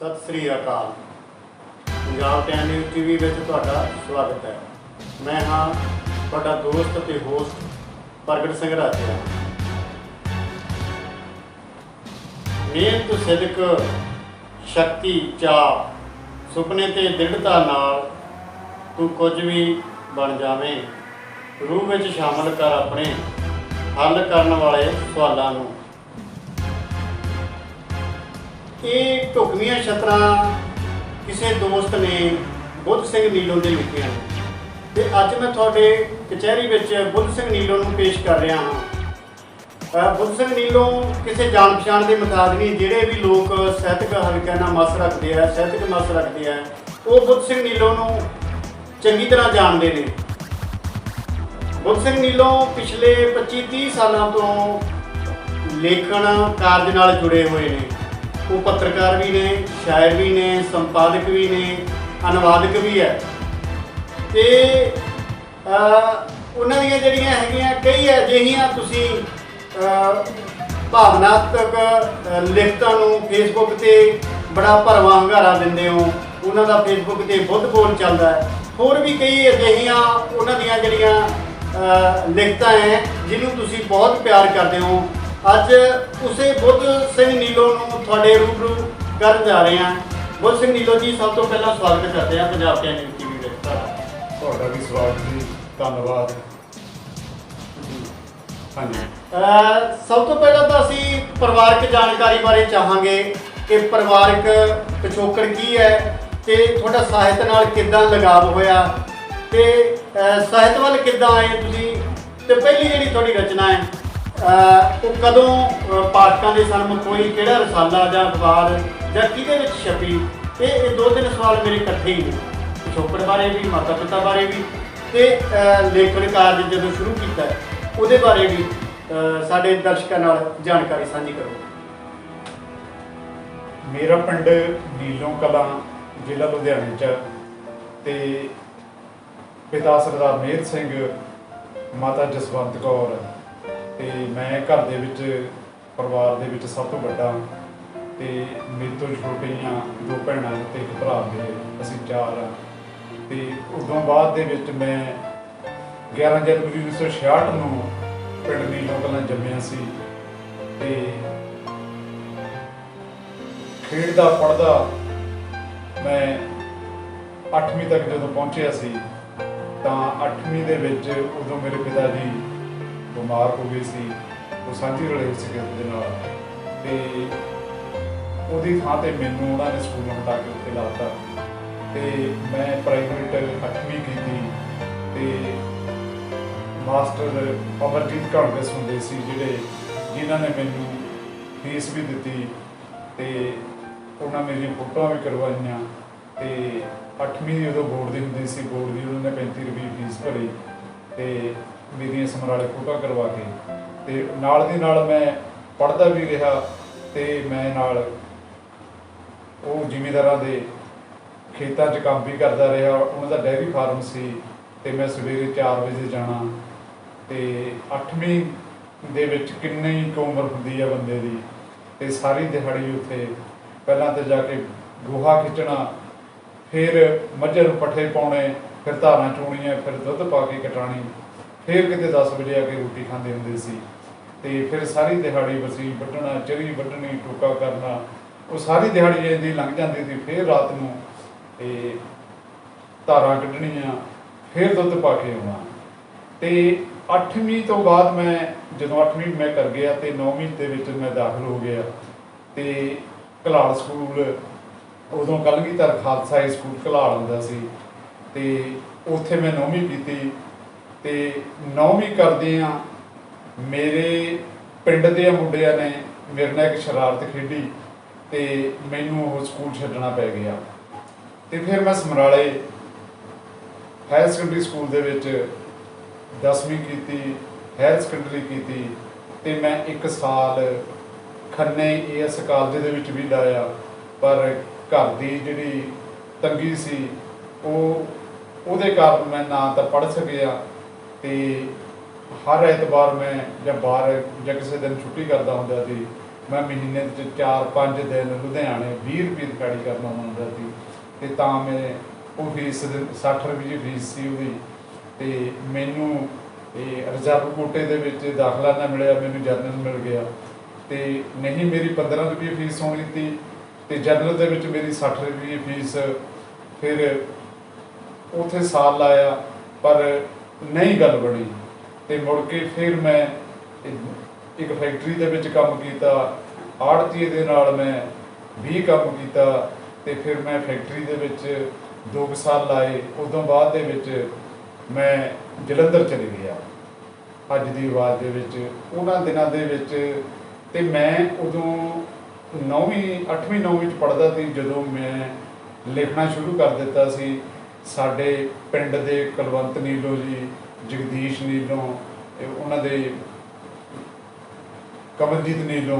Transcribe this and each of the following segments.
सत श्री अकाल। Punjab time news TV में तुहाडा स्वागत है। मैं हाँ तुहाडा दोस्त ते होस्ट प्रगट सिंह राजा। मेहनत सिदक शक्ति चाह सुपने ते दृढ़ता नाल तू कुछ भी बन जावें। रूह विच शामिल कर अपने हल करन वाले सवालों नूं। ये ढुकवियां छतरां किसी दोस्त ने बुद्ध सिंह नीलों के लिखियां ते अज मैं तुहाडे कचहरी विच बुद्ध सिंह नीलों नूं पेश कर रहा हाँ। बुद्ध सिंह नीलों किसी जान पछाण के मुताबिक नहीं, जिहड़े भी लोग साहित्यक हल्के नाल मस रखते हैं, साहित्यक मस रखते हैं, वो बुद्ध सिंह नीलों नूं चंगी तरह जानते हैं। बुद्ध सिंह नीलों पिछले 25-30 सालों तो लेखन कार्य नाल जुड़े हुए हैं। वो पत्रकार भी ने, शायर भी ने, संपादक भी ने, अनुवादक भी है। तो उन्हां दीयां जिहड़ियां हैगियां कई अजिहियां तुसीं भावनात्मक लिखतां नूं फेसबुक ते बड़ा भरवां हंगारा दिंदे हो। उन्हां दा फेसबुक ते बुद्ध बोल चलदा है। होर भी कई अजिहियां उन्हां दीयां जिहड़ियां लिखतां हैं जिन्हों तुसीं बहुत प्यार करते हो। अज उसे बुद्ध सिंह नीलों नूं तुहाडे रूबरू करन जा रहे हैं। बुद्ध सिंह नीलों जी, सब तो पहला स्वागत करते हैं पंजाब टाइम न्यूज़ टीवी विच। ਤੁਹਾਡਾ भी स्वागत जी, धन्यवाद। हाँ जी, सब तो पहला तो असीं परिवारक जानकारी बारे चाहांगे कि परिवारक पिछोकड़ की है ते तुहाडा ਸਾਹਿਤ नाल किद्दां लगाव होया ते ਸਾਹਿਤ ਵੱਲ किद्दां आए तुसीं ते पहली जिहड़ी तुहाडी रचना है वो कदों पाठकों के सामने कोई किहड़ा रसाला जां अखबार जां किहदे विच छपी? ये 2-3 सवाल मेरे इकट्ठे ही ने, पिछोकड़ बारे भी, माता पिता बारे भी ते लेखन कार्य जदों शुरू किया उहदे बारे भी साडे दर्शकों नाल जानकारी साझी करो। मेरा पिंड नीलों कलां जिला लुधियाने च ते पिता सरदार मेहर सिंह, माता जसवंत कौर ते मैं घर दे विच परिवार दे विच सब तो वड्डा ते मेरे तो छोटियां 2 भैणां ते 1 भरा मेरे, असीं 4 हाँ। ते उदों बाद दे विच मैं 11 जनवरी 1966 नूं पिंड नीलों कलां जम्मिया सी ते खेडदा पढ़दा मैं 8वीं तक जदों पहुंचिया सी तां 8वीं दे विच उदों मेरे पिता जी बीमार हो गए सी। वो साझी रले सी किसी दे नाल ते ਉਹਦੀ ਥਾਂ ਤੇ ਮੈਨੂੰ ਉਹਨਾਂ ਨੇ ਸਕੂਲ ਹਟਾ ਕੇ ਉੱਥੇ ਲਾਤਾ ਤੇ ਮੈਂ ਪ੍ਰਾਈਵੇਟ 8ਵੀਂ ਕੀਤੀ ਤੇ ਮਾਸਟਰ ਅਮਰਜੀਤ ਕਾਂਗਰਸ ਹੁੰਦੇ ਸੀ ਜਿਹੜੇ ਜਿਨ੍ਹਾਂ ਨੇ ਮੈਨੂੰ ਫੀਸ ਵੀ ਦਿੱਤੀ ਤੇ ਉਹਨਾਂ ਮੇਰੀਆਂ ਫੋਟੋਆਂ ਵੀ ਕਰਵਾਈਆਂ ਤੇ 8ਵੀਂ ਦੀ ਉਦੋਂ ਬੋਰਡ ਦੀ ਹੁੰਦੀ ਸੀ, ਬੋਰਡ ਦੀ ਉਹਨਾਂ ਨੇ 35 ਰੁਪਏ ਫੀਸ ਭਰੀ ਤੇ ਮੇਰੀਆਂ ਸਮਰਾਲੇ ਫੋਟੋਆਂ ਕਰਵਾ ਕੇ ਤੇ ਨਾਲ ਦੀ ਨਾਲ ਮੈਂ ਪੜ੍ਹਦਾ ਵੀ ਰਿਹਾ ਤੇ ਮੈਂ ਨਾਲ ਉਹ ਜ਼ਿਮੀਂਦਾਰਾਂ ਦੇ ਖੇਤਾਂ 'ਚ ਕੰਮ ਵੀ ਕਰਦਾ ਰਿਹਾ। ਉਹਨਾਂ ਦਾ ਡੈਰੀ ਫਾਰਮ ਸੀ ਤੇ ਮੈਂ ਸਵੇਰੇ 4 ਵਜੇ ਜਾਣਾ ਤੇ 8ਵੀਂ ਦੇ ਵਿੱਚ ਕਿੰਨੀ ਕੁ ਉਮਰ ਹੁੰਦੀ ਆ ਬੰਦੇ ਦੀ ਤੇ ਸਾਰੀ ਦਿਹਾੜੀ ਉੱਥੇ ਪਹਿਲਾਂ ਤੇ ਜਾ ਕੇ ਗੋਹਾ ਖਿੱਚਣਾ, ਫਿਰ ਮੱਝਾਂ ਨੂੰ ਪੱਠੇ ਪਾਉਣੇ, ਫਿਰ ਧਾਰਾਂ ਚੋਣੀਆਂ, ਫਿਰ ਦੁੱਧ ਪਾ ਕੇ ਕਟਾਣੀ, ਫਿਰ ਕਿਤੇ 10 ਵਜੇ ਆ ਕੇ ਰੋਟੀ ਖਾਂਦੇ ਹੁੰਦੇ ਸੀ ਤੇ ਫਿਰ ਸਾਰੀ ਦਿਹਾੜੀ ਬਸੀ ਵੱਢਣਾ, ਚਰੀ ਵੱਢਣੀ, ਟੋਕਾ ਕਰਨਾ, ਉਹ ਸਾਰੀ ਦਿਹਾੜੀ ਇੰਨੀ ਲੰਘ ਜਾਂਦੀ ਸੀ। ਫਿਰ ਰਾਤ ਨੂੰ ਇਹ ਧਾਰਾਂ ਕੱਢਣੀਆਂ, ਫਿਰ ਦੁੱਧ ਪਾ ਕੇ ਆਉਣਾ ਤੇ 8ਵੀਂ ਤੋਂ ਬਾਅਦ ਮੈਂ ਜਦੋਂ 8ਵੀਂ ਮੈਂ ਕਰ ਗਿਆ ਤੇ 9ਵੀਂ ਦੇ ਵਿੱਚ ਮੈਂ ਦਾਖਲ ਹੋ ਗਿਆ ਤੇ ਘਲਾਲ ਸਕੂਲ, ਉਦੋਂ ਕਲਗੀਧਰ ਖਾਲਸਾ ਹਾਈ ਸਕੂਲ ਘਲਾਲ ਹੁੰਦਾ ਸੀ ਤੇ ਉੱਥੇ ਮੈਂ 9ਵੀਂ ਕੀਤੀ ਤੇ 9ਵੀਂ ਕਰਦਿਆਂ ਮੇਰੇ ਪਿੰਡ ਦੇ ਮੁੰਡਿਆਂ ਨੇ ਮੇਰੇ ਨਾਲ ਇੱਕ ਸ਼ਰਾਰਤ ਖੇਡੀ ਤੇ ਮੈਨੂੰ ਉਹ ਸਕੂਲ ਛੱਡਣਾ ਪੈ ਗਿਆ ਤੇ ਫਿਰ ਮੈਂ ਸਮਰਾਲੇ ਹਾਇਰ ਸੈਕੰਡਰੀ ਸਕੂਲ ਦੇ ਵਿੱਚ 10ਵੀਂ ਕੀਤੀ, ਹਾਇਰ ਸੈਕੰਡਰੀ ਕੀਤੀ ਤੇ ਮੈਂ 1 ਸਾਲ ਖੰਨੇ AS ਕਾਲਜ ਦੇ ਵਿੱਚ ਵੀ ਲਾਇਆ। ਪਰ ਘਰ ਦੀ ਜਿਹੜੀ ਤੰਗੀ ਸੀ ਉਹਦੇ ਕਾਰਨ ਮੈਂ ਨਾ ਤਾਂ ਪੜ੍ਹ ਸਕਿਆ ਤੇ ਹਰ ਐਤਵਾਰ ਮੈਂ ਜਾਂ ਬਾਹਰ ਜਾਂ ਕਿਸੇ ਦਿਨ ਛੁੱਟੀ ਕਰਦਾ ਹੁੰਦਾ ਸੀ ਮੈਂ ਮਹੀਨੇ 'ਚ 4-5 ਦਿਨ ਲੁਧਿਆਣੇ 20 ਰੁਪਏ ਦੀ ਦਿਹਾੜੀ ਕਰਨਾ ਹੁੰਦਾ ਸੀ, ਤੇ ਤਾਂ ਮੈਂ ਉਹ ਫੀਸ 60 ਰੁਪਏ ਦੀ ਫੀਸ ਸੀ ਉਹਦੀ, ਤੇ ਮੈਨੂੰ ਇਹ ਰਿਜ਼ਰਵ ਕੋਟੇ ਦੇ ਵਿੱਚ ਦਾਖਲਾ ਨਾ ਮਿਲਿਆ, ਮੈਨੂੰ ਜਨਰਲ ਮਿਲ ਗਿਆ। ਤੇ ਨਹੀਂ ਮੇਰੀ 15 ਰੁਪਏ ਫੀਸ ਹੋਣੀ ਸੀ, ਤੇ ਜਨਰਲ ਦੇ ਵਿੱਚ ਮੇਰੀ 60 ਰੁਪਏ ਫੀਸ। ਫਿਰ ਉੱਥੇ ਸਾਲ ਲਾਇਆ ਪਰ ਨਹੀਂ ਗੱਲ ਬਣੀ, ਤੇ ਮੁੜ ਕੇ ਫਿਰ ਮੈਂ ਇੱਕ ਫੈਕਟਰੀ ਦੇ ਵਿੱਚ ਕੰਮ ਕੀਤਾ, ਆੜ੍ਹਤੀਏ ਦੇ ਨਾਲ ਮੈਂ ਵੀ ਕੰਮ ਕੀਤਾ, ਤੇ ਫਿਰ ਮੈਂ ਫੈਕਟਰੀ ਦੇ ਵਿੱਚ 2 ਸਾਲ ਲਾਏ। ਉਦੋਂ ਬਾਅਦ ਦੇ ਵਿੱਚ ਮੈਂ ਜਲੰਧਰ ਚਲੇ ਗਿਆ ਅੱਜ ਦੀ ਆਵਾਜ਼ ਦੇ ਵਿੱਚ। ਉਹਨਾਂ ਦਿਨਾਂ ਦੇ ਵਿੱਚ ਤੇ ਮੈਂ ਉਦੋਂ 8ਵੀਂ 9ਵੀਂ 'ਚ ਪੜ੍ਹਦਾ ਸੀ ਜਦੋਂ ਮੈਂ ਲਿਖਣਾ ਸ਼ੁਰੂ ਕਰ ਦਿੱਤਾ ਸੀ। ਸਾਡੇ ਪਿੰਡ ਦੇ ਕੁਲਵੰਤ ਨੀਲੋ ਜੀ, ਜਗਦੀਸ਼ ਨੀਲੋਂ, ਉਹਨਾਂ ਦੇ ਕਮਲਜੀਤ ਨੀਲੋਂ,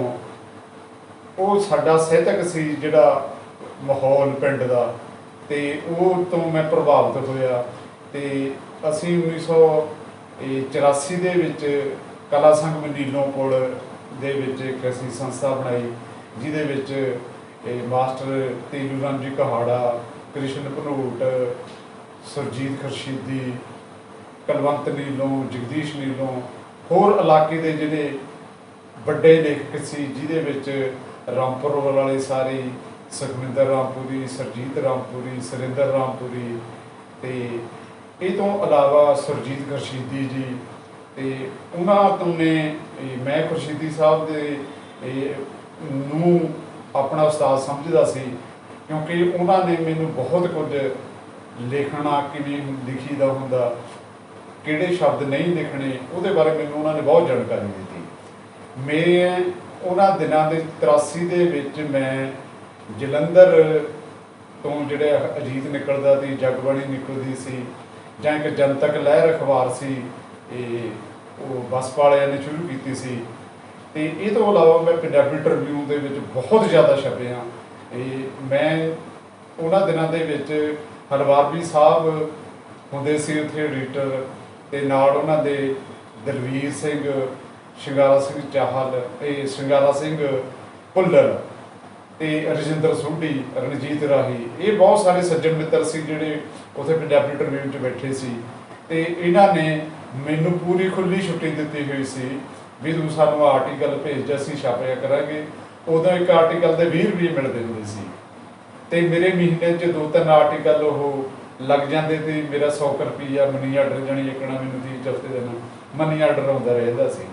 ਉਹ ਸਾਡਾ ਸਾਹਿਤਕ ਸੀ ਜਿਹੜਾ ਮਾਹੌਲ ਪਿੰਡ ਦਾ, ਤੇ ਉਹ ਤੋਂ ਮੈਂ ਪ੍ਰਭਾਵਿਤ ਹੋਇਆ। ਤੇ ਅਸੀਂ 1984 ਦੇ ਵਿੱਚ ਕਲਾ ਸੰਘ ਮਨੀਲੋਂ ਕੋਲ ਦੇ ਵਿੱਚ ਇੱਕ ਅਸੀਂ ਸੰਸਥਾ ਬਣਾਈ, ਜਿਹਦੇ ਵਿੱਚ ਮਾਸਟਰ ਤੇਜੂ ਰਾਮ ਜੀ ਕਹਾੜਾ, ਕ੍ਰਿਸ਼ਨ ਭਨੋਟ, ਸੁਰਜੀਤ ਖੁਰਸ਼ੀਦੀ, ਕੁਲਵੰਤ ਨੀਲੋਂ, ਜਗਦੀਸ਼ ਨੀਲੋਂ, ਹੋਰ ਇਲਾਕੇ ਦੇ ਜਿਹੜੇ ਵੱਡੇ ਲੇਖਕ ਸੀ, ਜਿਹਦੇ ਵਿੱਚ ਰਾਮਪੁਰ ਵਾਲੇ ਸਾਰੇ, ਸੁਖਵਿੰਦਰ ਰਾਮਪੁਰੀ, ਸਰਜੀਤ ਰਾਮਪੁਰੀ, ਸੁਰਿੰਦਰ ਰਾਮਪੁਰੀ, ਤੇ ਇਹ ਤੋਂ ਇਲਾਵਾ ਸੁਰਜੀਤ ਖੁਰਸ਼ੀਦੀ ਜੀ, ਤੇ ਉਹਨਾਂ ਤੋਂ ਨੇ ਮੈਂ ਖੁਰਸ਼ੀਦੀ ਸਾਹਿਬ ਦੇ ਨੂੰ ਆਪਣਾ ਉਸਤਾਦ ਸਮਝਦਾ ਸੀ, ਕਿਉਂਕਿ ਉਹਨਾਂ ਨੇ ਮੈਨੂੰ ਬਹੁਤ ਕੁਝ ਲਿਖਣਾ, ਕਿਵੇਂ ਲਿਖੀਦਾ ਹੁੰਦਾ, ਕਿਹੜੇ ਸ਼ਬਦ ਨਹੀਂ ਲਿਖਣੇ, ਉਹਦੇ ਬਾਰੇ ਮੈਨੂੰ ਉਹਨਾਂ ਨੇ ਬਹੁਤ ਜਾਣਕਾਰੀ ਦਿੱਤੀ। ਮੇਰੇ ਉਹਨਾਂ ਦਿਨਾਂ ਦੇ 83 ਦੇ ਵਿੱਚ ਮੈਂ ਜਲੰਧਰ ਤੋਂ ਜਿਹੜਾ ਅਜੀਤ ਨਿਕਲਦਾ ਸੀ, ਜਗਬਾਣੀ ਨਿਕਲਦੀ ਸੀ, ਜਾਂ ਇੱਕ ਜਨਤਕ ਲਹਿਰ ਅਖਬਾਰ ਸੀ, ਉਹ ਬਸਪਾ ਵਾਲਿਆਂ ਨੇ ਸ਼ੁਰੂ ਕੀਤੀ ਸੀ। ਤੇ ਇਹ ਤੋਂ ਇਲਾਵਾ ਮੈਂ ਪੰਜਾਬੀ ਟ੍ਰਿਬਿਊਨ ਦੇ ਵਿੱਚ ਬਹੁਤ ਜ਼ਿਆਦਾ ਛਪਿਆ। ਮੈਂ ਉਹਨਾਂ ਦਿਨਾਂ ਦੇ ਵਿੱਚ ਹਲਵਾਰਵੀ ਸਾਹਿਬ ਹੁੰਦੇ ਸੀ ਉੱਥੇ ਐਡੀਟਰ, ਤੇ ਨਾਲ ਉਹਨਾਂ ਦੇ ਦਲਵੀਰ ਸਿੰਘ, ਸ਼ਿੰਗਾਰਾ ਸਿੰਘ ਚਾਹਲ, ਸ਼ਿੰਗਾਰਾ ਸਿੰਘ ਭੁੱਲਰ, ਤੇ ਰਜਿੰਦਰ ਸੋਢੀ, ਰਣਜੀਤ ਰਾਹੀ, ਇਹ ਬਹੁਤ ਸਾਰੇ ਸੱਜਣ ਮਿੱਤਰ ਸੀ ਜਿਹੜੇ ਉੱਥੇ ਪੰਜਾਬੀ ਟ੍ਰਿਬਿਊਨ 'ਚ ਬੈਠੇ ਸੀ। ਤੇ ਇਹਨਾਂ ਨੇ ਮੈਨੂੰ ਪੂਰੀ ਖੁੱਲ੍ਹੀ ਛੁੱਟੀ ਦਿੱਤੀ ਹੋਈ ਸੀ ਵੀ ਤੂੰ ਸਾਨੂੰ ਆਰਟੀਕਲ ਭੇਜ, ਅਸੀਂ ਛਾਪਿਆ ਕਰਾਂਗੇ। ਉਦੋਂ ਇੱਕ ਆਰਟੀਕਲ ਦੇ 20 ਰੁਪਏ ਮਿਲਦੇ ਹੁੰਦੇ ਸੀ, ਤੇ ਮੇਰੇ ਮਹੀਨੇ 'ਚ 2-3 ਆਰਟੀਕਲ ਉਹ ਲੱਗ ਜਾਂਦੇ ਤੇ ਮੇਰਾ 100 ਰੁਪਈਆ ਮਨੀ ਆਰਡਰ ਜਾਣੀ ਇੱਕਣਾ ਮੈਨੂੰ 30 ਦਿਨ ਮਨੀ ਆਰਡਰ ਆਉਂਦਾ ਰਹਿੰਦਾ ਸੀ।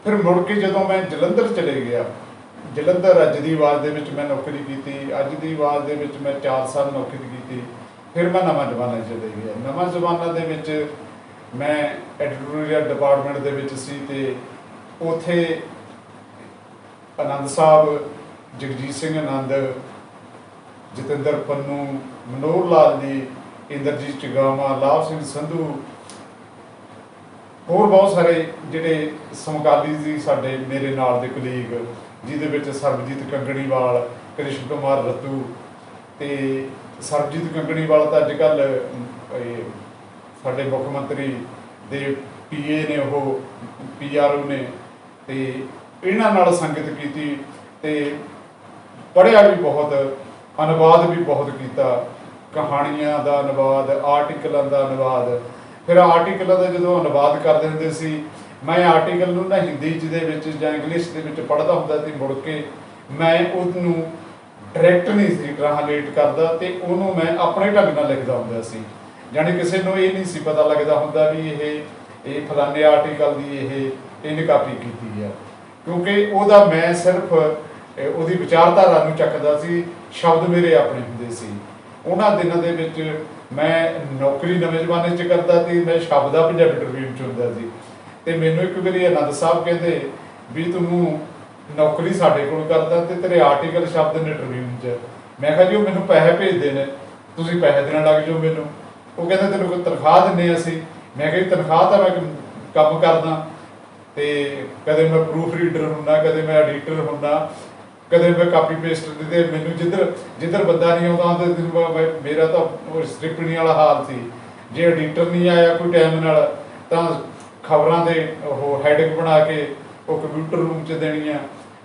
ਫਿਰ ਮੁੜ ਕੇ ਜਦੋਂ ਮੈਂ ਜਲੰਧਰ ਚਲੇ ਗਿਆ, ਜਲੰਧਰ ਅੱਜ ਦੀ ਆਵਾਜ਼ ਦੇ ਵਿੱਚ ਮੈਂ ਨੌਕਰੀ ਕੀਤੀ। ਅੱਜ ਦੀ ਆਵਾਜ਼ ਦੇ ਵਿੱਚ ਮੈਂ 4 ਸਾਲ ਨੌਕਰੀ ਕੀਤੀ। ਫਿਰ ਮੈਂ ਨਵਾਂ ਜ਼ਮਾਨਾ ਚਲੇ ਗਿਆ। ਨਵਾਂ ਜ਼ਮਾਨਾ ਦੇ ਵਿੱਚ ਮੈਂ ਐਡੀਟੋਰੀਅਲ ਡਿਪਾਰਟਮੈਂਟ ਦੇ ਵਿੱਚ ਸੀ, ਤੇ ਉੱਥੇ ਆਨੰਦ ਸਾਹਿਬ, ਜਗਜੀਤ ਸਿੰਘ ਆਨੰਦ, ਜਤਿੰਦਰ ਪੰਨੂ, ਮਨੋਹਰ ਲਾਲ ਜੀ, ਇੰਦਰਜੀਤ ਚਗਾਮਾ, ਲਾਭ ਸਿੰਘ ਸੰਧੂ, ਹੋਰ ਬਹੁਤ ਸਾਰੇ ਜਿਹੜੇ ਸਮਕਾਲੀ ਸੀ ਸਾਡੇ ਮੇਰੇ ਨਾਲ ਦੇ ਕੁਲੀਗ, ਜਿਹਦੇ ਵਿੱਚ ਸਰਬਜੀਤ ਕੰਗਣੀਵਾਲ, ਕ੍ਰਿਸ਼ਨ ਕੁਮਾਰ ਰੱਤੂ। ਤੇ ਸਰਬਜੀਤ ਕੰਗਣੀਵਾਲ ਤਾਂ ਅੱਜ ਕੱਲ੍ਹ ਸਾਡੇ ਮੁੱਖ ਮੰਤਰੀ ਦੇ PA ਨੇ, ਉਹ PRO ਨੇ, ਤੇ ਇਹਨਾਂ ਨਾਲ ਸੰਗਤ ਕੀਤੀ, ਤੇ ਪੜ੍ਹਿਆ ਵੀ ਬਹੁਤ, ਅਨੁਵਾਦ ਵੀ ਬਹੁਤ ਕੀਤਾ, ਕਹਾਣੀਆਂ ਦਾ ਅਨੁਵਾਦ, ਆਰਟੀਕਲਾਂ ਦਾ ਅਨੁਵਾਦ। ਫਿਰ ਆਰਟੀਕਲਾਂ ਦਾ ਜਦੋਂ ਅਨੁਵਾਦ ਕਰਦੇ ਹੁੰਦੇ ਸੀ, ਮੈਂ ਆਰਟੀਕਲ ਨੂੰ ਨਾ ਹਿੰਦੀ 'ਚ ਦੇ ਵਿੱਚ ਜਾਂ ਇੰਗਲਿਸ਼ ਦੇ ਵਿੱਚ ਪੜ੍ਹਦਾ ਹੁੰਦਾ ਸੀ, ਮੁੜ ਕੇ ਮੈਂ ਉਹਨੂੰ ਡਾਇਰੈਕਟ ਨਹੀਂ ਸੀ ਟ੍ਰਾਂਸਲੇਟ ਕਰਦਾ, ਤੇ ਉਹਨੂੰ ਮੈਂ ਆਪਣੇ ਢੰਗ ਨਾਲ ਲਿਖਦਾ ਹੁੰਦਾ ਸੀ। ਜਾਣੀ ਕਿਸੇ ਨੂੰ ਇਹ ਨਹੀਂ ਸੀ ਪਤਾ ਲੱਗਦਾ ਹੁੰਦਾ ਵੀ ਇਹ ਫਲਾਣੇ ਆਰਟੀਕਲ ਦੀ ਇਹਨੇ ਕਾਪੀ ਕੀਤੀ ਹੈ, ਕਿਉਂਕਿ ਉਹਦਾ ਮੈਂ ਸਿਰਫ ਉਹਦੀ ਵਿਚਾਰਧਾਰਾ ਨੂੰ ਚੱਕਦਾ ਸੀ, ਸ਼ਬਦ ਮੇਰੇ ਆਪਣੇ ਹੁੰਦੇ ਸੀ। ਉਹਨਾਂ ਦਿਨਾਂ ਦੇ ਵਿੱਚ ਮੈਂ ਨੌਕਰੀ ਨਵੇਂ ਜ਼ਮਾਨੇ 'ਚ ਕਰਦਾ ਸੀ, ਮੈਂ ਸ਼ਬਦ ਦਾ ਪੰਜਾਬੀ ਟ੍ਰਿਬਿਊਨ 'ਚ ਹੁੰਦਾ ਸੀ। ਤੇ ਮੈਨੂੰ ਇੱਕ ਵਾਰੀ ਆਨੰਦ ਸਾਹਿਬ ਕਹਿੰਦੇ ਵੀ ਤੂੰ ਨੌਕਰੀ ਸਾਡੇ ਕੋਲ ਕਰਦਾ ਤੇ ਤੇਰੇ ਆਰਟੀਕਲ ਸ਼ਬਦ ਨੇ ਟ੍ਰਿਬਿਊਨ 'ਚ। ਮੈਂ ਕਿਹਾ ਜੀ ਉਹ ਮੈਨੂੰ ਪੈਸੇ ਭੇਜਦੇ ਨੇ, ਤੁਸੀਂ ਪੈਸੇ ਦੇਣ ਲੱਗ ਜਾਓ ਮੈਨੂੰ। ਉਹ ਕਹਿੰਦੇ ਤੈਨੂੰ ਕੋਈ ਤਨਖਾਹ ਦਿੰਦੇ ਅਸੀਂ। ਮੈਂ ਕਿਹਾ ਜੀ ਤਨਖਾਹ ਤਾਂ ਮੈਂ ਕੰਮ ਕਰਦਾ, ਤੇ ਕਦੇ ਮੈਂ ਪ੍ਰੂਫ ਰੀਡਰ ਹੁੰਦਾ, ਕਦੇ ਮੈਂ ਐਡੀਟਰ ਹੁੰਦਾ, ਕਦੇ ਮੈਂ ਕਾਪੀ ਪੇਸਟ ਦੇ। ਮੈਨੂੰ ਜਿੱਧਰ ਬੰਦਾ ਨਹੀਂ ਆਉਂਦਾ ਮੇਰਾ ਤਾਂ ਉਹ ਸਟ੍ਰਿਪਣੀ ਵਾਲਾ ਹਾਲ ਸੀ। ਜੇ ਐਡੀਟਰ ਨਹੀਂ ਆਇਆ ਕੋਈ ਟਾਈਮ ਨਾਲ ਤਾਂ ਖਬਰਾਂ ਦੇ ਉਹ ਹੈਡਿੰਗ ਬਣਾ ਕੇ ਉਹ ਕੰਪਿਊਟਰ ਰੂਮ 'ਚ ਦੇਣੀ ਆ।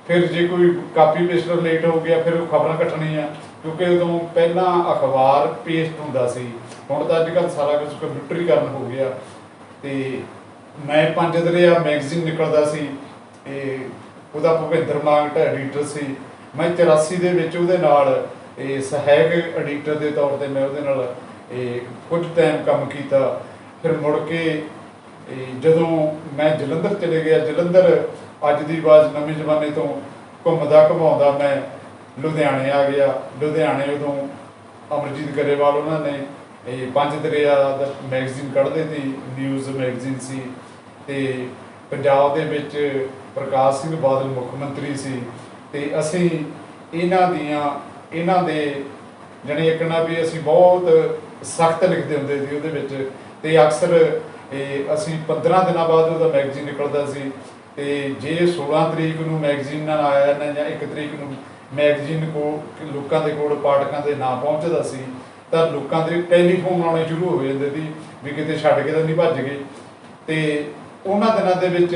ਫਿਰ ਜੇ ਕੋਈ ਕਾਪੀ ਪੇਸਟਰ ਲੇਟ ਹੋ ਗਿਆ ਫਿਰ ਉਹ ਖਬਰਾਂ ਕੱਟਣੀ ਆ, ਕਿਉਂਕਿ ਉਦੋਂ ਪਹਿਲਾਂ ਅਖਬਾਰ ਪੇਸਟ ਹੁੰਦਾ ਸੀ, ਹੁਣ ਤਾਂ ਅੱਜ ਕੱਲ੍ਹ ਸਾਰਾ ਕੁਝ ਕੰਪਿਊਟਰੀਕਰਨ ਹੋ ਗਿਆ। ਤੇ ਮੈਂ ਪੰਜ ਦਰਿਆ ਮੈਗਜ਼ੀਨ ਨਿਕਲਦਾ ਸੀ, ਉਹਦਾ ਭੁਪਿੰਦਰ ਮਾਂਗਟ ਐਡੀਟਰ ਸੀ। ਮੈਂ 84 ਦੇ ਵਿੱਚ ਉਹਦੇ ਨਾਲ ਸਹਾਇਕ ਐਡੀਟਰ ਦੇ ਤੌਰ ਤੇ ਮੈਂ ਉਹਦੇ ਨਾਲ ਕੁਝ ਟਾਈਮ ਕੰਮ ਕੀਤਾ। ਫਿਰ ਮੁੜ ਕੇ ਜਦੋਂ ਮੈਂ ਜਲੰਧਰ ਚਲੇ ਗਿਆ, ਜਲੰਧਰ ਅੱਜ ਦੀ ਆਵਾਜ਼ ਨਵੇਂ ਜ਼ਮਾਨੇ ਤੋਂ ਘੁੰਮਦਾ ਘੁਮਾਉਂਦਾ ਮੈਂ ਲੁਧਿਆਣੇ ਆ ਗਿਆ। ਲੁਧਿਆਣੇ ਉਦੋਂ ਅਮਰਜੀਤ ਗਰੇਵਾਲ ਉਹਨਾਂ ਨੇ ਪੰਜ ਦਰਿਆ ਦਾ ਮੈਗਜ਼ੀਨ ਕੱਢਦੇ ਸੀ, ਨਿਊਜ਼ ਮੈਗਜ਼ੀਨ ਸੀ। ਤੇ ਪੰਜਾਬ ਦੇ ਵਿੱਚ ਪ੍ਰਕਾਸ਼ ਸਿੰਘ ਬਾਦਲ ਮੁੱਖ ਮੰਤਰੀ ਸੀ, ਤੇ ਅਸੀਂ ਇਹਨਾਂ ਦੇ ਜਾਣੀ ਇੱਕਣਾ ਵੀ ਅਸੀਂ ਬਹੁਤ ਸਖਤ ਲਿਖਦੇ ਹੁੰਦੇ ਸੀ ਉਹਦੇ ਵਿੱਚ। ਤੇ ਅਕਸਰ ਅਸੀਂ 15 ਦਿਨਾਂ ਬਾਅਦ ਉਹਦਾ ਮੈਗਜ਼ੀਨ ਨਿਕਲਦਾ ਸੀ। ਤੇ ਜੇ 16 ਤਰੀਕ ਨੂੰ ਮੈਗਜ਼ੀਨ ਨਾਲ ਆਇਆ ਨਾ ਜਾਂ 1 ਤਰੀਕ ਨੂੰ ਮੈਗਜ਼ੀਨ ਲੋਕਾਂ ਦੇ ਕੋਲ ਪਾਠਕਾਂ ਦੇ ਨਾਂ ਪਹੁੰਚਦਾ ਸੀ, ਤਾਂ ਲੋਕਾਂ ਦੇ ਟੈਲੀਫੋਨ ਆਉਣੇ ਸ਼ੁਰੂ ਹੋ ਜਾਂਦੇ ਸੀ ਵੀ ਕਿਤੇ ਛੱਡ ਕੇ ਤਾਂ ਨਹੀਂ ਭੱਜ ਗਏ। ਤੇ ਉਹਨਾਂ ਦਿਨਾਂ ਦੇ ਵਿੱਚ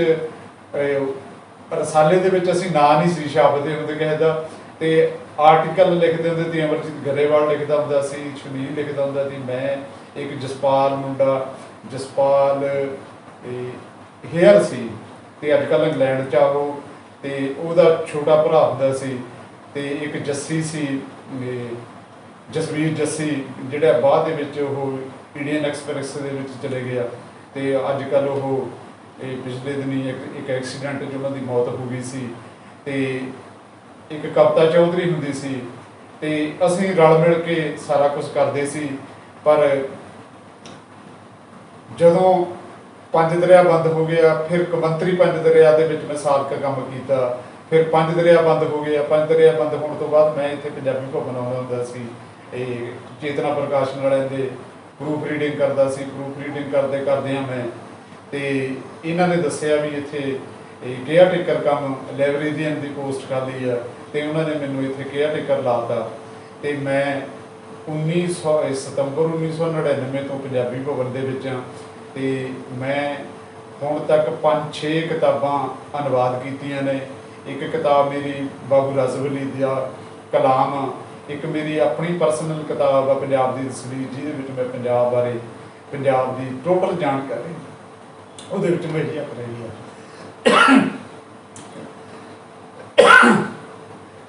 ਰਸਾਲੇ ਦੇ ਵਿੱਚ ਅਸੀਂ ਨਾਂ ਨਹੀਂ ਸੀ ਛਾਪਦੇ ਹੁੰਦੇ ਕਿਸੇ ਦਾ, ਤੇ ਆਰਟੀਕਲ ਲਿਖਦੇ ਹੁੰਦੇ ਸੀ। ਅਮਰਜੀਤ ਗਰੇਵਾਲ ਲਿਖਦਾ ਹੁੰਦਾ ਸੀ, ਸੁਨੀਲ ਲਿਖਦਾ ਹੁੰਦਾ ਸੀ, ਮੈਂ ਇੱਕ ਜਸਪਾਲ ਮੁੰਡਾ, ਜਸਪਾਲ ਹੇਅਰ ਸੀ, ਤੇ ਅੱਜ ਕੱਲ੍ਹ ਇੰਗਲੈਂਡ 'ਚ ਆ ਉਹ, ਤੇ ਉਹਦਾ ਛੋਟਾ ਭਰਾ ਹੁੰਦਾ ਸੀ। ਤੇ ਇੱਕ ਜੱਸੀ ਸੀ, ਜਸਵੀਰ ਜੱਸੀ, ਜਿਹੜਾ ਬਾਅਦ ਦੇ ਵਿੱਚ ਉਹ ਇੰਡੀਅਨ ਐਕਸਪ੍ਰੈਸ ਦੇ ਵਿੱਚ ਚਲੇ ਗਿਆ। ਤੇ ਅੱਜ ਕੱਲ੍ਹ ਉਹ ਪਿਛਲੇ ਦਿਨੀ ਇੱਕ ਐਕਸੀਡੈਂਟ 'ਚ ਉਹਨਾਂ ਦੀ ਮੌਤ ਹੋ ਗਈ ਸੀ। ਤੇ ਇੱਕ ਕਵਿਤਾ ਚੌਧਰੀ ਹੁੰਦੀ ਸੀ। ਤੇ ਅਸੀਂ ਰਲ ਮਿਲ ਕੇ ਸਾਰਾ ਕੁਝ ਕਰਦੇ ਸੀ। ਪਰ ਜਦੋਂ ਪੰਜ ਦਰਿਆ ਬੰਦ ਹੋ ਗਿਆ, ਫਿਰ ਕਮੰਤਰੀ ਪੰਜ ਦਰਿਆ ਦੇ ਵਿੱਚ ਮੈਂ ਸਾਲ ਕੁ ਕੰਮ ਕੀਤਾ। ਫਿਰ ਪੰਜ ਦਰਿਆ ਬੰਦ ਹੋ ਗਿਆ। ਪੰਜ ਦਰਿਆ ਬੰਦ ਹੋਣ ਤੋਂ ਬਾਅਦ ਮੈਂ ਇੱਥੇ ਪੰਜਾਬੀ ਭਵਨ ਆਉਂਦਾ ਹੁੰਦਾ ਸੀ, ਚੇਤਨਾ ਪ੍ਰਕਾਸ਼ਨ ਵਾਲਿਆਂ ਦੇ ਪ੍ਰੂਫ ਰੀਡਿੰਗ ਕਰਦਾ ਸੀ। ਪ੍ਰੂਫ ਰੀਡਿੰਗ ਕਰਦਿਆਂ ਮੈਂ ਤੇ ਇਹਨਾਂ ਨੇ ਦੱਸਿਆ ਵੀ ਇੱਥੇ ਕੇਅਰ ਟੇਕਰ ਕੰਮ ਲਾਇਬ੍ਰੇਰੀਅਨ ਦੀ ਪੋਸਟ ਖਾਲੀ ਆ, ਤੇ ਉਹਨਾਂ ਨੇ ਮੈਨੂੰ ਇੱਥੇ ਕੇਅਰ ਟੇਕਰ ਲਾਤਾ। ਤੇ ਮੈਂ 1900 ਸਤੰਬਰ 1999 ਤੋਂ ਪੰਜਾਬੀ ਭਵਨ ਦੇ ਵਿੱਚ ਹਾਂ। ਤੇ ਮੈਂ ਹੁਣ ਤੱਕ 5-6 ਕਿਤਾਬਾਂ ਅਨੁਵਾਦ ਕੀਤੀਆਂ ਨੇ। ਇੱਕ ਕਿਤਾਬ ਮੇਰੀ ਬਾਬੂ ਰਜ਼ਵਲੀ ਦਾ ਕਲਾਮ ਆ, ਇੱਕ ਮੇਰੀ ਆਪਣੀ ਪਰਸਨਲ ਕਿਤਾਬ ਆ ਪੰਜਾਬ ਦੀ ਤਸਵੀਰ, ਜਿਹਦੇ ਵਿੱਚ ਮੈਂ ਪੰਜਾਬ ਬਾਰੇ, ਪੰਜਾਬ ਦੀ ਟੋਟਲ ਜਾਣਕਾਰੀ ਉਹਦੇ ਵਿੱਚ ਮੇਰੀ ਰਹੀ ਆ।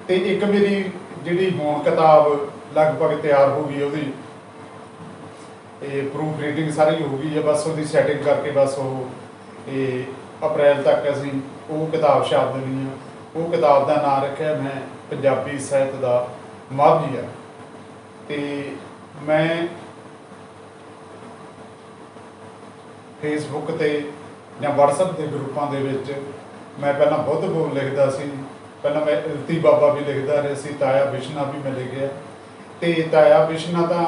ਤੇ ਇੱਕ ਮੇਰੀ ਜਿਹੜੀ ਹੁਣ ਕਿਤਾਬ ਲਗਭਗ ਤਿਆਰ ਹੋ ਗਈ, ਉਹਦੀ ਪ੍ਰੂਫ ਰੀਡਿੰਗ ਸਾਰੀ ਹੋ ਗਈ ਹੈ, ਬਸ ਉਹਦੀ ਸੈਟਿੰਗ ਕਰਕੇ ਬਸ ਉਹ ਅਪ੍ਰੈਲ ਤੱਕ ਅਸੀਂ ਉਹ ਕਿਤਾਬ ਛਾਪ ਦੇਣੀ ਆ। ਉਹ ਕਿਤਾਬ ਦਾ ਨਾਂ ਰੱਖਿਆ ਮੈਂ ਪੰਜਾਬੀ ਸਾਹਿਤ ਦਾ ਮਾਝੀਆ। ਤੇ ਮੈਂ ਫੇਸਬੁੱਕ ਤੇ ਜਾਂ ਵਟਸਐਪ ਦੇ ਗਰੁੱਪਾਂ ਦੇ ਵਿੱਚ ਮੈਂ ਪਹਿਲਾਂ ਬੁੱਧ ਬੋਲ ਲਿਖਦਾ ਸੀ, ਪਹਿਲਾਂ ਮੈਂ ਇਲਤੀ ਬਾਬਾ ਵੀ ਲਿਖਦਾ ਰਿਹਾ ਸੀ, ਤਾਇਆ ਬਿਸ਼ਨਾ ਵੀ ਮੈਂ ਲਿਖਿਆ। ਤੇ ਤਾਇਆ ਬਿਸ਼ਨਾ ਤਾਂ